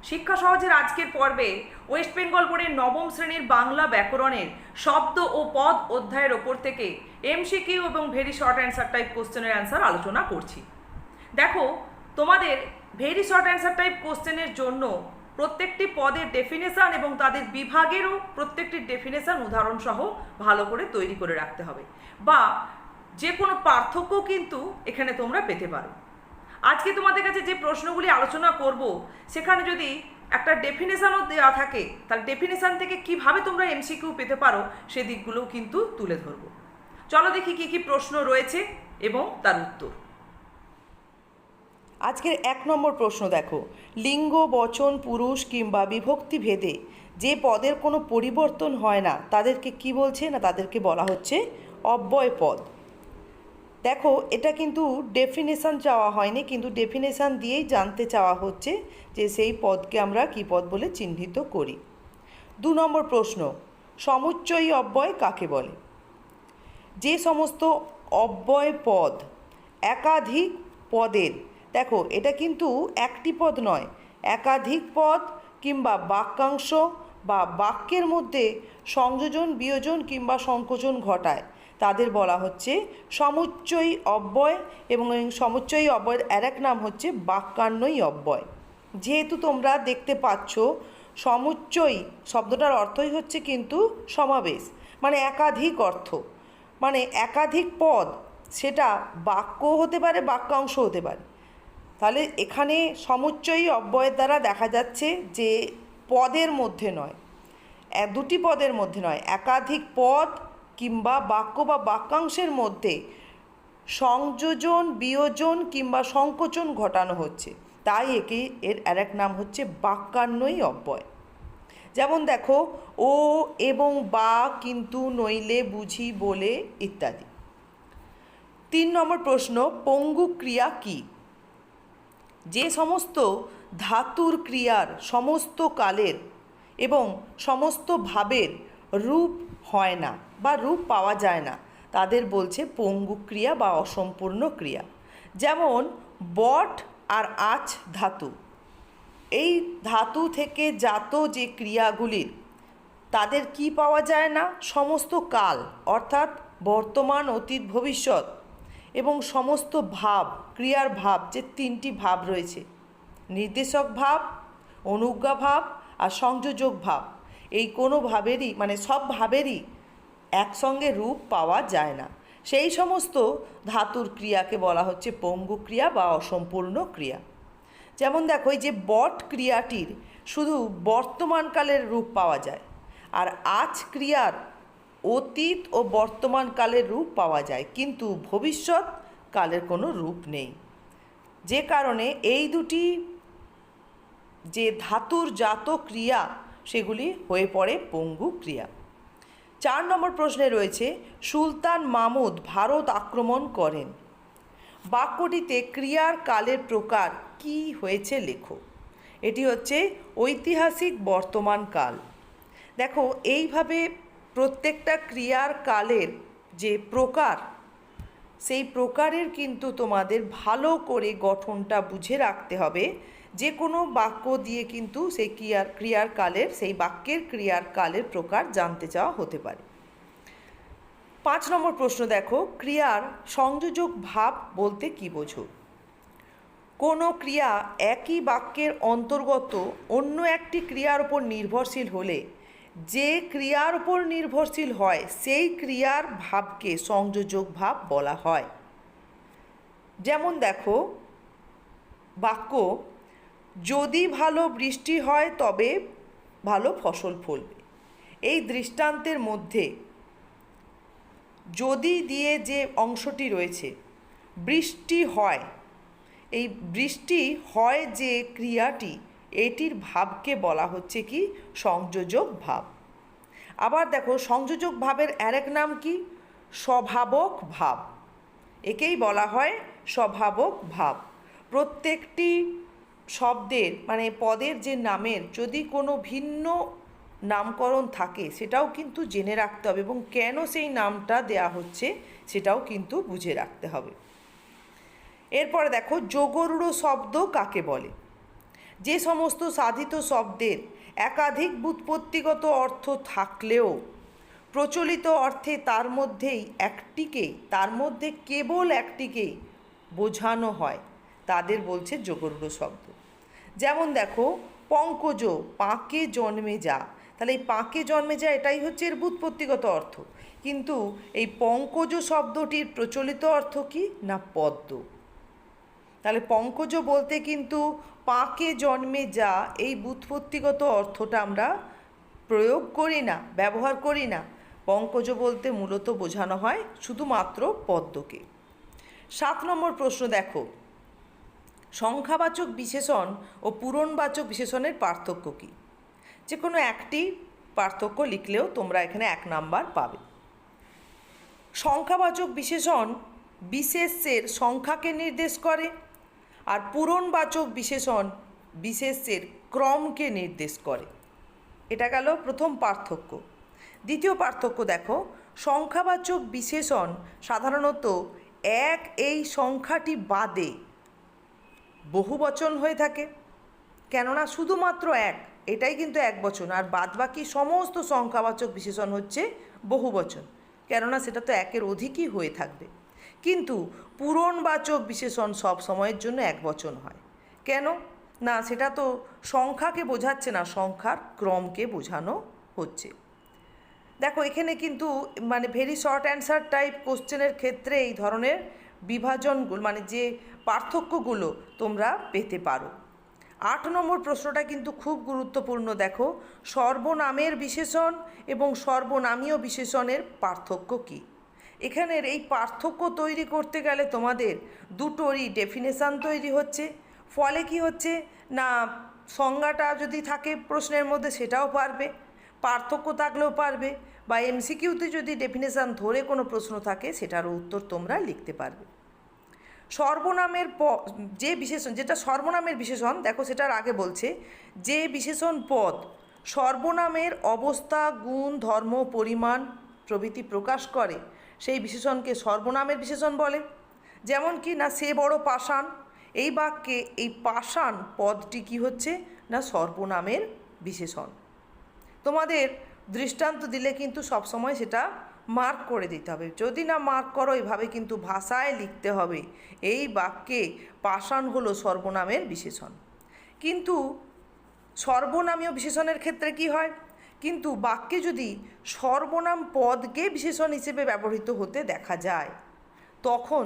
শিক্ষা সহজের আজকের পর্বে ওয়েস্ট বেঙ্গল বোর্ডের নবম শ্রেণীর বাংলা ব্যাকরণের শব্দ ও পদ অধ্যায়ের ওপর থেকে এমসিকিউ এবং ভেরি শর্ট অ্যান্সার টাইপ কোশ্চেনের অ্যান্সার আলোচনা করছি। দেখো, তোমাদের ভেরি শর্ট অ্যান্সার টাইপ কোশ্চেনের জন্য প্রত্যেকটি পদের ডেফিনেশান এবং তাদের বিভাগেরও প্রত্যেকটি ডেফিনেশান উদাহরণসহ ভালো করে তৈরি করে রাখতে হবে, বা যে কোনো পার্থক্য কিন্তু এখানে তোমরা পেতে পারো। আজকে তোমাদের কাছে যে প্রশ্নগুলি আলোচনা করব সেখানে যদি একটা ডেফিনেশানও দেওয়া থাকে, তাহলে ডেফিনেশান থেকে কিভাবে তোমরা এমসিকিউ পেতে পারো সে দিকগুলোও কিন্তু তুলে ধরব। চলো দেখি কী কী প্রশ্ন রয়েছে এবং তার উত্তর। আজকের 1 নম্বর প্রশ্ন দেখো, লিঙ্গ, বচন, পুরুষ কিংবা বিভক্তি ভেদে যে পদের কোনো পরিবর্তন হয় না তাদেরকে কি বলছে না, তাদেরকে বলা হচ্ছে অব্যয় পদ। দেখো, এটা কিন্তু ডেফিনেশান চাওয়া হয়নি, কিন্তু ডেফিনেশান দিয়েই জানতে চাওয়া হচ্ছে যে সেই পদকে আমরা কী পদ বলে চিহ্নিত করি। 2 নম্বর প্রশ্ন, সমুচ্চয়ী অব্যয় কাকে বলে? যে সমস্ত অব্যয় পদ একাধিক পদের, দেখো এটা কিন্তু একটি পদ নয়, একাধিক পদ কিংবা বাক্যাংশ বা বাক্যের মধ্যে সংযোজন, বিয়োজন কিংবা সংকোচন ঘটায় তাদের বলা হচ্ছে সমুচ্চয়ী অব্যয়, এবং এই সমুচ্চয়ী অব্যয়ের আরেক নাম হচ্ছে বাক্যান্বয়ী অব্যয়। যেহেতু তোমরা দেখতে পাচ্ছ সমুচ্চয়ী শব্দটার অর্থই হচ্ছে কিন্তু সমাবেশ, মানে একাধিক অর্থ, মানে একাধিক পদ, সেটা বাক্য হতে পারে, বাক্যাংশ হতে পারে। তাহলে এখানে সমুচ্চয়ী অব্যয়ের দ্বারা দেখা যাচ্ছে যে পদের মধ্যে নয়, দুটি পদের মধ্যে নয়, একাধিক পদ কিংবা বাক্য বা বাক্যাংশের মধ্যে সংযোজন, বিয়োজন কিংবা সংকোচন ঘটানো হচ্ছে, তাই এর আরেক নাম হচ্ছে বাক্যান্বয়ী অব্যয়। যেমন দেখো, ও এবং বা, কিন্তু, নইলে, বুঝি, বলে ইত্যাদি। 3 নম্বর প্রশ্ন, পঙ্গু ক্রিয়া কি? যে সমস্ত ধাতুর ক্রিয়ার সমস্ত কালের এবং সমস্ত ভাবের রূপ হয় না বা রূপ পাওয়া যায় না তাদের বলছে পঙ্গু ক্রিয়া বা অসম্পূর্ণ ক্রিয়া। যেমন বট আর আচ ধাতু, এই ধাতু থেকে জাত যে ক্রিয়াগুলির তাদের কি পাওয়া যায় না? সমস্ত কাল, অর্থাৎ বর্তমান, অতীত, ভবিষ্যৎ, এবং সমস্ত ভাব, ক্রিয়ার ভাব, যে 3টি ভাব রয়েছে, নির্দেশক ভাব, অনুজ্ঞা ভাব আর সংযোজক ভাব, এই কোনো ভাবেরই, মানে সব ভাবেরই একসঙ্গে রূপ পাওয়া যায় না। সেই সমস্ত ধাতুর ক্রিয়াকে বলা হচ্ছে পঙ্গু ক্রিয়া বা অসম্পূর্ণ ক্রিয়া। যেমন দেখো, এই যে বট ক্রিয়াটির শুধু বর্তমানকালের রূপ পাওয়া যায়, আর আজ ক্রিয়ার অতীত ও বর্তমানকালের রূপ পাওয়া যায়, কিন্তু ভবিষ্যৎ কালের কোনো রূপ নেই। যে কারণে এই দুটি যে ধাতুর জাত ক্রিয়া সেগুলি হয়ে পড়ে পঙ্গু ক্রিয়া। 4 নম্বর প্রশ্নে রয়েছে, সুলতান মাহমুদ ভারত আক্রমণ করেন। বাক্যটিতে ক্রিয়ার কালের প্রকার কি হয়েছে লেখো। এটি হচ্ছে ঐতিহাসিক বর্তমান কাল। দেখো, এইভাবে প্রত্যেকটা ক্রিয়ার কালের যে প্রকার, সেই প্রকারের কিন্তু তোমাদের ভালো করে গঠনটা বুঝে রাখতে হবে। যে কোনো বাক্য দিয়ে কিন্তু সেই ক্রিয়ার কালের, সেই বাক্যের ক্রিয়ার কালের প্রকার জানতে চাওয়া হতে পারে। 5 নম্বর প্রশ্ন দেখো, ক্রিয়ার সংযোজক ভাব বলতে কি বোঝো? কোনো ক্রিয়া একই বাক্যের অন্তর্গত অন্য একটি ক্রিয়ার উপর নির্ভরশীল হলে যে ক্রিয়ার উপর নির্ভরশীল হয় সেই ক্রিয়ার ভাবকে সংযোজক ভাব বলা হয়। যেমন দেখো, বাক্য, যদি ভালো বৃষ্টি হয় তবে ভালো ফসল ফলবে। এই দৃষ্টান্তের মধ্যে যদি দিয়ে যে অংশটি রয়েছে, বৃষ্টি হয়, এই বৃষ্টি হয় যে ক্রিয়াটি, এটির ভাবকে বলা হচ্ছে কি? সংযোজক ভাব। আবার দেখো, সংযোজক ভাবের আরেক নাম কি? স্বভাবক ভাব। একেই বলা হয় স্বভাবক ভাব। প্রত্যেকটি শব্দের, মানে পদের যে নামের যদি কোনো ভিন্ন নামকরণ থাকে সেটাও কিন্তু জেনে রাখতে হবে, এবং কেন সেই নামটা দেয়া হচ্ছে সেটাও কিন্তু বুঝে রাখতে হবে। এরপরে দেখো, যোগরূঢ় শব্দ কাকে বলে? যে সমস্ত সাধিত শব্দের একাধিক ব্যুৎপত্তিগত অর্থ থাকলেও প্রচলিত অর্থে তার মধ্যে কেবল একটিকেই বোঝানো হয় তাদের বলছে যোগরূঢ় শব্দ। যেমন দেখো, পঙ্কজ, পাঁকে জন্মে যা, তাহলে এই পাঁকে জন্মে যা এটাই হচ্ছে এর ব্যুৎপত্তিগত অর্থ, কিন্তু এই পঙ্কজ শব্দটির প্রচলিত অর্থ কি না পদ্ম। তাহলে পঙ্কজ বলতে কিন্তু পাঁকে জন্মে যা এই ব্যুৎপত্তিগত অর্থটা আমরা প্রয়োগ করি না, ব্যবহার করি না। পঙ্কজ বলতে মূলত বোঝানো হয় শুধুমাত্র পদ্মকে। 7 নম্বর প্রশ্ন দেখো, সংখ্যাবাচক বিশেষণ ও পূরণবাচক বিশেষণের পার্থক্য কী? যে কোনো একটি পার্থক্য লিখলেও তোমরা এখানে 1 নাম্বার পাবে। সংখ্যাবাচক বিশেষণ বিশেষ্যের সংখ্যাকে নির্দেশ করে, আর পূরণবাচক বিশেষণ বিশেষ্যের ক্রমকে নির্দেশ করে। এটা গেল প্রথম পার্থক্য। দ্বিতীয় পার্থক্য দেখো, সংখ্যাবাচক বিশেষণ সাধারণত এক এই সংখ্যাটি বাদে বহুবচন হয়ে থাকে, কেননা শুধুমাত্র এক এটাই কিন্তু একবচন, আর বাদবাকি সমস্ত সংখ্যাবাচক বিশেষণ হচ্ছে বহুবচন, কেননা সেটা তো একের অধিকই হয়ে থাকবে। কিন্তু পূরণবাচক বিশেষণ সব সময়ের জন্য একবচন হয়। কেন না, সেটা তো সংখ্যাকে বোঝাচ্ছে না, সংখ্যার ক্রমকে বোঝানো হচ্ছে। দেখো এখানে কিন্তু মানে ভেরি শর্ট অ্যান্সার টাইপ কোশ্চেনের ক্ষেত্রে এই ধরনের বিভাজনগুলো মানে যে পার্থক্যগুলো তোমরা পেতে পারো। 8 নম্বর প্রশ্নটা কিন্তু খুব গুরুত্বপূর্ণ। দেখো, সর্বনামের বিশেষণ এবং সর্বনামীয় বিশেষণের পার্থক্য কী? এখানের এই পার্থক্য তৈরি করতে গেলে তোমাদের দুটোরই ডেফিনেশান তৈরি হচ্ছে। ফলে কি হচ্ছে না, সংজ্ঞাটা যদি থাকে প্রশ্নের মধ্যে সেটাও পারবে, পার্থক্য থাকলেও পারবে, বা এমসিকিউতে যদি ডেফিনেশান ধরে কোনো প্রশ্ন থাকে সেটারও উত্তর তোমরা লিখতে পারবে। সর্বনামের যে বিশেষণ, যেটা সর্বনামের বিশেষণ, দেখো সেটার আগে বলছে যে বিশেষণ পদ সর্বনামের অবস্থা, গুণ, ধর্ম, পরিমাণ প্রভৃতি প্রকাশ করে সেই বিশেষণকে সর্বনামের বিশেষণ বলে। যেমন কি না, সে বড় পাষাণ, এই বাক্যে এই পাষাণ পদটি কি হচ্ছে না সর্বনামের বিশেষণ। তোমাদের দৃষ্টান্ত দিলে কিন্তু সবসময় সেটা মার্ক করে দিতে হবে, যদি না মার্ক করো এভাবে কিন্তু ভাষায় লিখতে হবে এই বাক্যে পাষাণ হলো সর্বনামের বিশেষণ। কিন্তু সর্বনামীয় বিশেষণের ক্ষেত্রে কি হয়, কিন্তু বাক্যে যদি সর্বনাম পদকে বিশেষণ হিসেবে ব্যবহৃত হতে দেখা যায় তখন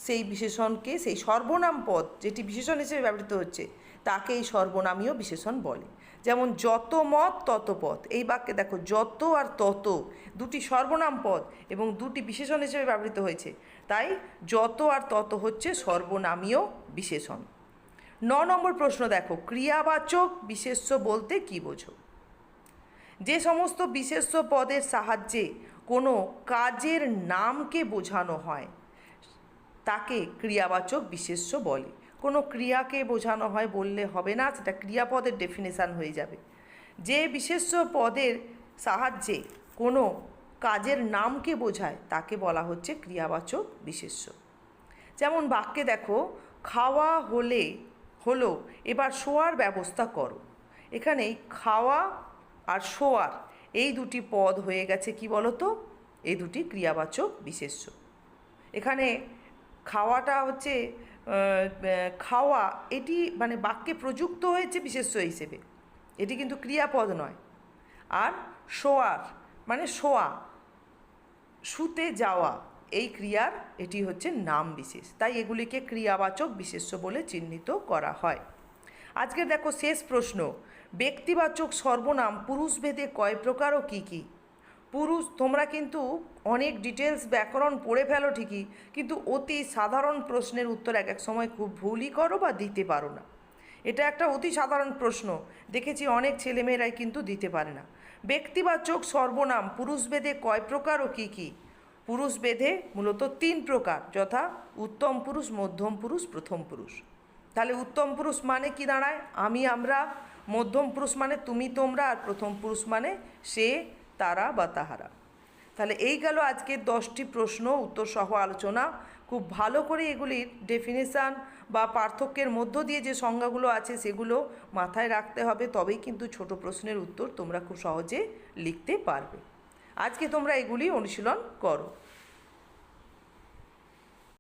সেই বিশেষণকে, সেই সর্বনাম পদ যেটি বিশেষণ হিসেবে ব্যবহৃত হচ্ছে তাকে এই সর্বনামীয় বিশেষণ বলে। যেমন যত মত তত পথ, এই বাক্যে দেখো যত আর তত দুটি সর্বনাম পদ এবং দুটি বিশেষণ হিসেবে ব্যবহৃত হয়েছে, তাই যত আর তত হচ্ছে সর্বনামীয় বিশেষণ। 9 নম্বর প্রশ্ন দেখো, ক্রিয়াবাচক বিশেষ্য বলতে কী বোঝো? যে সমস্ত বিশেষ্য পদের সাহায্যে কোনো কাজের নামকে বোঝানো হয় তাকে ক্রিয়াবাচক বিশেষ্য বলে। কোনো ক্রিয়াকে বোঝানো হয় বললে হবে না, সেটা ক্রিয়াপদের ডেফিনেশান হয়ে যাবে। যে বিশেষ্য পদের সাহায্যে কোনো কাজের নামকে বোঝায় তাকে বলা হচ্ছে ক্রিয়াবাচক বিশেষ্য। যেমন বাক্যে দেখো, খাওয়া হলো এবার শোয়ার ব্যবস্থা করো, এখানে খাওয়া আর শোয়ার এই দুটি পদ হয়ে গেছে কি বলো তো, এই দুটি ক্রিয়াবাচক বিশেষ্য। এখানে খাওয়াটা হচ্ছে খাওয়া, এটি মানে বাক্যে প্রযুক্ত হয়েছে বিশেষ্য হিসেবে, এটি কিন্তু ক্রিয়াপদ নয়। আর শোয়ার মানে শোয়া, শুতে যাওয়া, এই ক্রিয়ার এটি হচ্ছে নাম বিশেষ, তাই এগুলিকে ক্রিয়াবাচক বিশেষ্য বলে চিহ্নিত করা হয়। আজকে দেখো শেষ প্রশ্ন, ব্যক্তিবাচক সর্বনাম পুরুষভেদে কয় প্রকার ও কী কী? পুরুষ, তোমরা কিন্তু অনেক ডিটেলস ব্যাকরণ পড়ে ফেলো ঠিকই, কিন্তু অতি সাধারণ প্রশ্নের উত্তর এক এক সময় খুব ভুলই করো বা দিতে পারো না। এটা একটা অতি সাধারণ প্রশ্ন, দেখেছি অনেক ছেলেমেয়েরাই কিন্তু দিতে পারে না। ব্যক্তিবাচক সর্বনাম পুরুষভেদে কয় প্রকার ও কী কী? পুরুষভেদে মূলত 3 প্রকার, যথা উত্তম পুরুষ, মধ্যম পুরুষ, প্রথম পুরুষ। তাহলে উত্তম পুরুষ মানে কি দাঁড়ায়? আমি, আমরা। মধ্যম পুরুষ মানে তুমি, তোমরা। আর প্রথম পুরুষ মানে সে, তারা বা তাহারা। তাহলে এই গেল আজকের 10টি প্রশ্ন উত্তর সহ আলোচনা। খুব ভালো করে এগুলির ডেফিনেশান বা পার্থক্যের মধ্য দিয়ে যে সংজ্ঞাগুলো আছে সেগুলো মাথায় রাখতে হবে, তবেই কিন্তু ছোট প্রশ্নের উত্তর তোমরা খুব সহজে লিখতে পারবে। আজকে তোমরা এগুলি অনুশীলন করো।